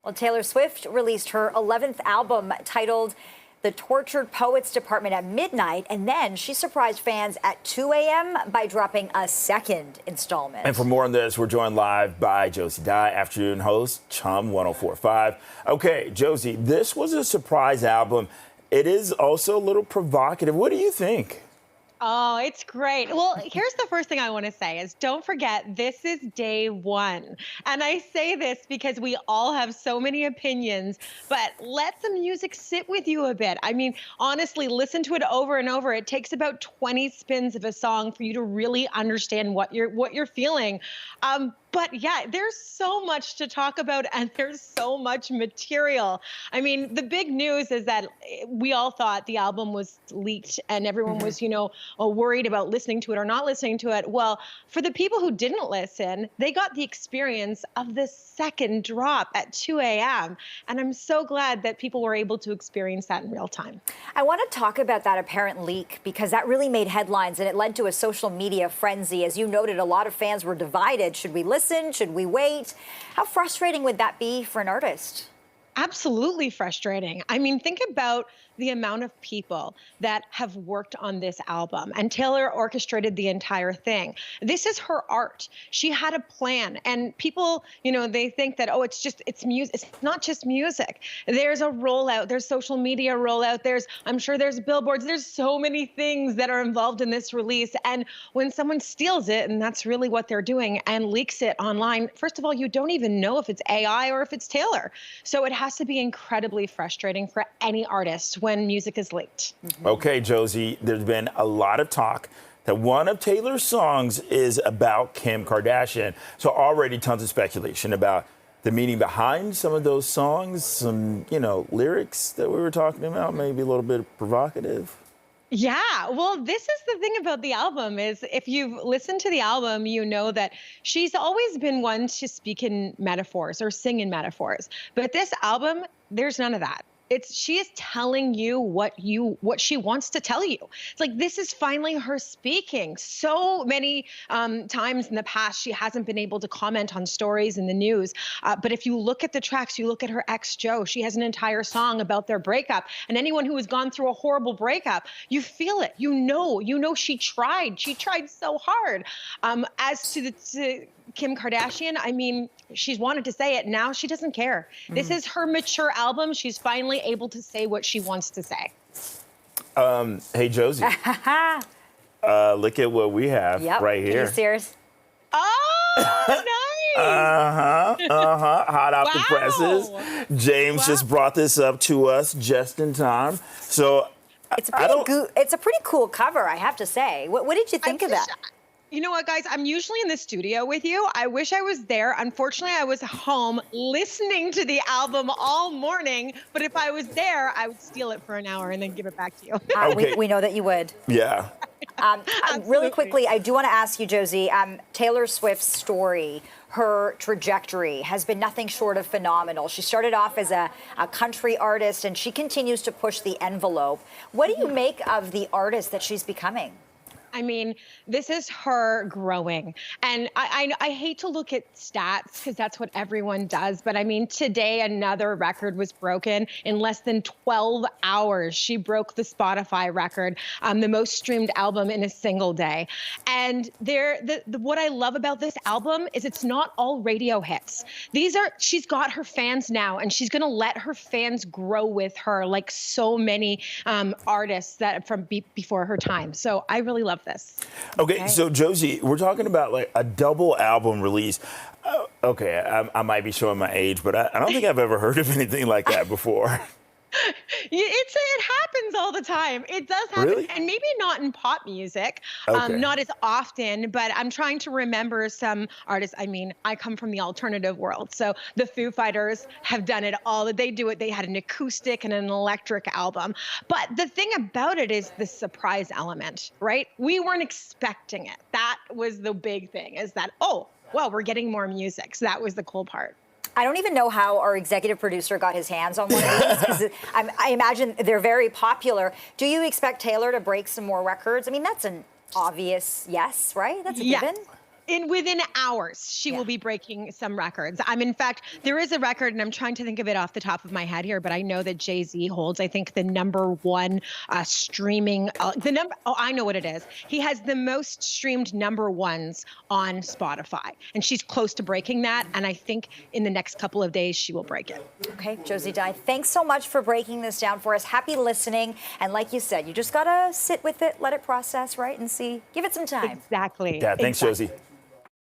Well, Taylor Swift released her 11th album titled The Tortured Poets Department at midnight, and then she surprised fans at 2 a.m. by dropping a second installment. And for more on this, we're joined live by Josie Dye, afternoon host, Chum 104.5. Okay, Josie, this was a surprise album. It is also a little provocative. What do you think? Oh, it's great. Well, here's the first thing I want to say is don't forget, this is day one. And I say this because we all have so many opinions, but let the music sit with you a bit. I mean, honestly, listen to it over and over. It takes about 20 spins of a song for you to really understand what you're feeling. But yeah, there's so much to talk about and there's so much material. I mean, the big news is that we all thought the album was leaked and everyone was, worried about listening to it or not listening to it. Well, for the people who didn't listen, they got the experience of the second drop at 2 a.m. And I'm so glad that people were able to experience that in real time. I want to talk about that apparent leak because that really made headlines and it led to a social media frenzy. As you noted, a lot of fans were divided. Should we listen? Should we wait? How frustrating would that be for an artist? Absolutely frustrating. I mean, think about the amount of people that have worked on this album, and Taylor orchestrated the entire thing. This is her art. She had a plan, and people, they think that, oh, it's music. It's not just music. There's a rollout. There's social media rollout. I'm sure there's billboards. There's so many things that are involved in this release. And when someone steals it, and that's really what they're doing, and leaks it online, first of all, you don't even know if it's AI or if it's Taylor. So it has to be incredibly frustrating for any artist when music is leaked. Okay, Josie, there's been a lot of talk that one of Taylor's songs is about Kim Kardashian. So already tons of speculation about the meaning behind some of those songs, some, lyrics that we were talking about, maybe a little bit provocative. Yeah, well, this is the thing about the album is if you've listened to the album, you know that she's always been one to speak in metaphors or sing in metaphors. But this album, there's none of that. She is telling you what she wants to tell you. It's like, this is finally her speaking. So many times in the past, she hasn't been able to comment on stories in the news. But if you look at the tracks, you look at her ex, Joe, she has an entire song about their breakup. And anyone who has gone through a horrible breakup, you feel it. You know she tried. She tried so hard. As to Kim Kardashian, I mean, she's wanted to say it. Now she doesn't care. This is her mature album. She's finally able to say what she wants to say. Hey, Josie. Look at what we have right here. Can you serious? Oh, nice. Hot off the presses. James just brought this up to us just in time. So it's a pretty cool cover, I have to say. What did you think of that? You know what, guys? I'm usually in the studio with you. I wish I was there. Unfortunately, I was home listening to the album all morning. But if I was there, I would steal it for an hour and then give it back to you. Okay. We know that you would. Yeah. Really quickly, I do want to ask you, Josie, Taylor Swift's story, her trajectory has been nothing short of phenomenal. She started off as a country artist, and she continues to push the envelope. What do you make of the artist that she's becoming? I mean, this is her growing. And I hate to look at stats because that's what everyone does. But I mean, today another record was broken. In less than 12 hours, she broke the Spotify record, the most streamed album in a single day. And what I love about this album is it's not all radio hits. She's got her fans now, and she's going to let her fans grow with her like so many artists that from before her time. So I really love this. Okay, so Josie, we're talking about like a double album release. I might be showing my age, but I don't think I've ever heard of anything like that before. It happens all the time. It does happen. Really? And maybe not in pop music, not as often, but I'm trying to remember some artists. I mean, I come from the alternative world. So the Foo Fighters have done it all. They do it. They had an acoustic and an electric album. But the thing about it is the surprise element, right? We weren't expecting it. That was the big thing, is that, oh, well, we're getting more music. So that was the cool part. I don't even know how our executive producer got his hands on one of these, because I imagine they're very popular. Do you expect Taylor to break some more records? I mean, that's an obvious yes, right? That's a given. Within hours, she will be breaking some records. In fact, there is a record, and I'm trying to think of it off the top of my head here, but I know that Jay-Z holds, I think, the #1 streaming. I know what it is. He has the most streamed #1s on Spotify, and she's close to breaking that. And I think in the next couple of days, she will break it. Okay, Josie Dye, thanks so much for breaking this down for us. Happy listening. And like you said, you just gotta sit with it, let it process, right, and see. Give it some time. Exactly. Yeah, thanks, exactly. Josie.